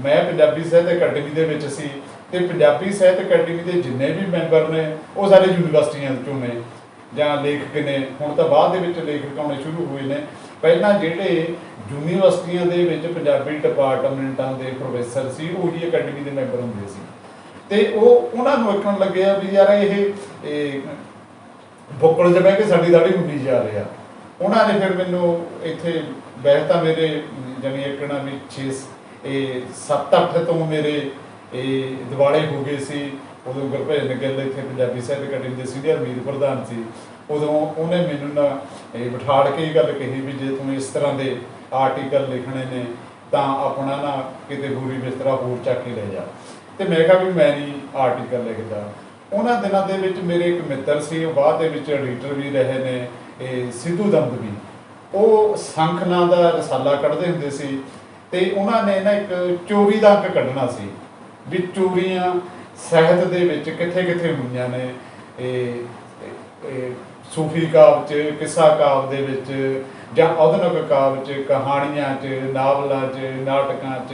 ਮੈਂ ਪੰਜਾਬੀ ਸਾਹਿਤ ਅਕੈਡਮੀ ਦੇ ਵਿੱਚ ਸੀ ਤੇ ਪੰਜਾਬੀ ਸਾਹਿਤ ਅਕੈਡਮੀ ਦੇ ਜਿੰਨੇ ਵੀ ਮੈਂਬਰ ਨੇ ਉਹ ਸਾਰੇ ਯੂਨੀਵਰਸਿਟੀਆਂ ਚੋਂ ਨੇ ਜਾਂ ਲੇਖਕ ਨੇ। ਹੁਣ ਤਾਂ ਬਾਅਦ ਦੇ ਵਿੱਚ ਲੇਖਕ ਆਉਣੇ ਸ਼ੁਰੂ ਹੋਏ ਨੇ। ਪਹਿਲਾਂ ਜਿਹੜੇ ਯੂਨੀਵਰਸਿਟੀਆਂ ਦੇ ਵਿੱਚ ਪੰਜਾਬੀ ਡਿਪਾਰਟਮੈਂਟਾਂ ਦੇ ਪ੍ਰੋਫੈਸਰ ਸੀ ਉਹੀ ਅਕੈਡਮੀ ਦੇ ਮੈਂਬਰ ਹੁੰਦੇ ਸੀ। ਤੇ ਉਹਨਾਂ ਨੂੰ ਵੇਖਣ ਲੱਗਿਆ ਵੀ ਯਾਰ ਇਹ ਬੁੱਕਲ 'ਚ ਬਹਿ ਕੇ ਸਾਡੀ ਦਾੜੀ ਹੁੰਦੀ ਜਾ ਰਿਹਾ। ਉਹਨਾਂ ਨੇ ਫਿਰ ਮੈਨੂੰ ਇੱਥੇ ਵੈਸੇ ਤਾਂ ਮੇਰੇ ਜਾਣੀ ਇੱਕਣਾ ਵੀ 7-8 ਤੋਂ ਮੇਰੇ ਦਿਵਾਲੇ ਹੋ ਗਏ ਸੀ। ਉਦੋਂ ਗੁਰਭਜਨ ਗਿੱਲ ਇੱਥੇ ਪੰਜਾਬੀ ਸਾਹਿਤ ਅਕੈਡਮੀ ਦੇ ਸੀਨੀਅਰ ਮੀਤ ਪ੍ਰਧਾਨ ਸੀ। ਉਦੋਂ ਉਹਨੇ ਮੈਨੂੰ ਨਾ ਬਿਠਾੜ ਕੇ ਇਹ ਗੱਲ ਕਹੀ ਵੀ ਜੇ ਤੂੰ ਇਸ ਤਰ੍ਹਾਂ ਦੇ ਆਰਟੀਕਲ ਲਿਖਣੇ ਨੇ ਤਾਂ ਆਪਣਾ ਨਾ ਕਿਤੇ ਬੂਰੀ ਬਿਸਤਰਾ ਹੋਰ ਚੱਕ ਕੇ ਲੈ ਜਾ। ਤੇ ਮੈਂ ਕਿਹਾ ਵੀ ਮੈਂ ਨਹੀਂ ਆਰਟੀਕਲ ਲਿਖਦਾ। ਉਹਨਾਂ ਦਿਨਾਂ ਦੇ ਵਿੱਚ ਮੇਰੇ ਇੱਕ ਮਿੱਤਰ ਸੀ, ਉਹ ਬਾਅਦ ਦੇ ਵਿੱਚ ਐਡੀਟਰ ਵੀ ਰਹੇ ਨੇ, ਸਿੱਧੂ ਦਮਦਮੀ। ਉਹ ਸੰਖ ਨਾਂ ਦਾ ਰਸਾਲਾ ਕੱਢਦੇ ਹੁੰਦੇ ਸੀ ਤੇ ਉਹਨਾਂ ਨੇ ਨਾ ਇੱਕ ਚੋਰੀ ਦਾ ਅੰਕ ਕੱਢਣਾ ਸੀ ਵੀ ਚੋਰੀਆਂ ਸਾਹਿਤ ਦੇ ਵਿੱਚ ਕਿੱਥੇ ਕਿੱਥੇ ਹੋਈਆਂ ਨੇ। ਇਹ ਸੂਫੀ ਕਾਵਿ 'ਚ, ਕਿੱਸਾ ਕਾਵਿ ਦੇ ਵਿੱਚ, ਜਾਂ ਆਧੁਨਿਕ ਕਾਵਿ 'ਚ, ਕਹਾਣੀਆਂ 'ਚ, ਨਾਵਲਾਂ 'ਚ, ਨਾਟਕਾਂ 'ਚ,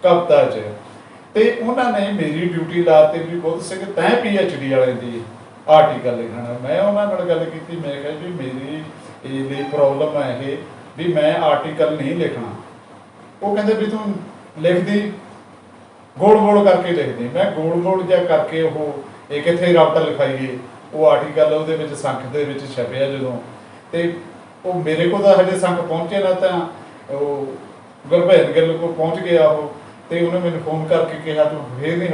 ਕਵਿਤਾ 'ਚ। ਤੇ ਉਹਨਾਂ ਨੇ ਮੇਰੀ ਡਿਊਟੀ ਲਾਤੀ ਵੀ ਬੁੱਧ ਸਿੰਘ ਤੈਂ PhD ਵਾਲੇ ਦੀ ਆਰਟੀਕਲ ਲਿਖਣਾ। ਮੈਂ ਉਹਨਾਂ ਨਾਲ ਗੱਲ ਕੀਤੀ, ਮੈਂ ਕਿਹਾ ਵੀ ਮੇਰੀ ਇਹ ਲਈ ਪ੍ਰੋਬਲਮ ਹੈ ਇਹ ਵੀ ਮੈਂ ਆਰਟੀਕਲ ਨਹੀਂ ਲਿਖਣਾ। ਉਹ ਕਹਿੰਦੇ ਵੀ ਤੂੰ ਲਿਖਦੀ ਗੋਲ ਗੋਲ ਕਰਕੇ ਲਿਖਦੀ। ਮੈਂ ਗੋਲ ਗੋਲ ਜਿਹਾ ਕਰਕੇ ਉਹ ਇਹ ਕਿੱਥੇ ਰਬਟ ਲਿਖਾਈਏ, ਉਹ ਆਰਟੀਕਲ ਉਹਦੇ ਵਿੱਚ ਸੰਖ ਦੇ ਵਿੱਚ ਛਪਿਆ ਜਦੋਂ, ਤੇ ਉਹ ਮੇਰੇ ਕੋਲ ਤਾਂ ਹਜੇ ਸੰਖ ਪਹੁੰਚੇ ਨਾ, ਤਾਂ ਉਹ ਗੁਰਭੇਜ ਗਿੱਲ ਕੋਲ ਪਹੁੰਚ ਗਿਆ ਉਹ, ਤੇ ਉਹਨੇ ਮੈਨੂੰ ਫੋਨ ਕਰਕੇ ਕਿਹਾ ਤੂੰ ਫੇਰ ਨਹੀਂ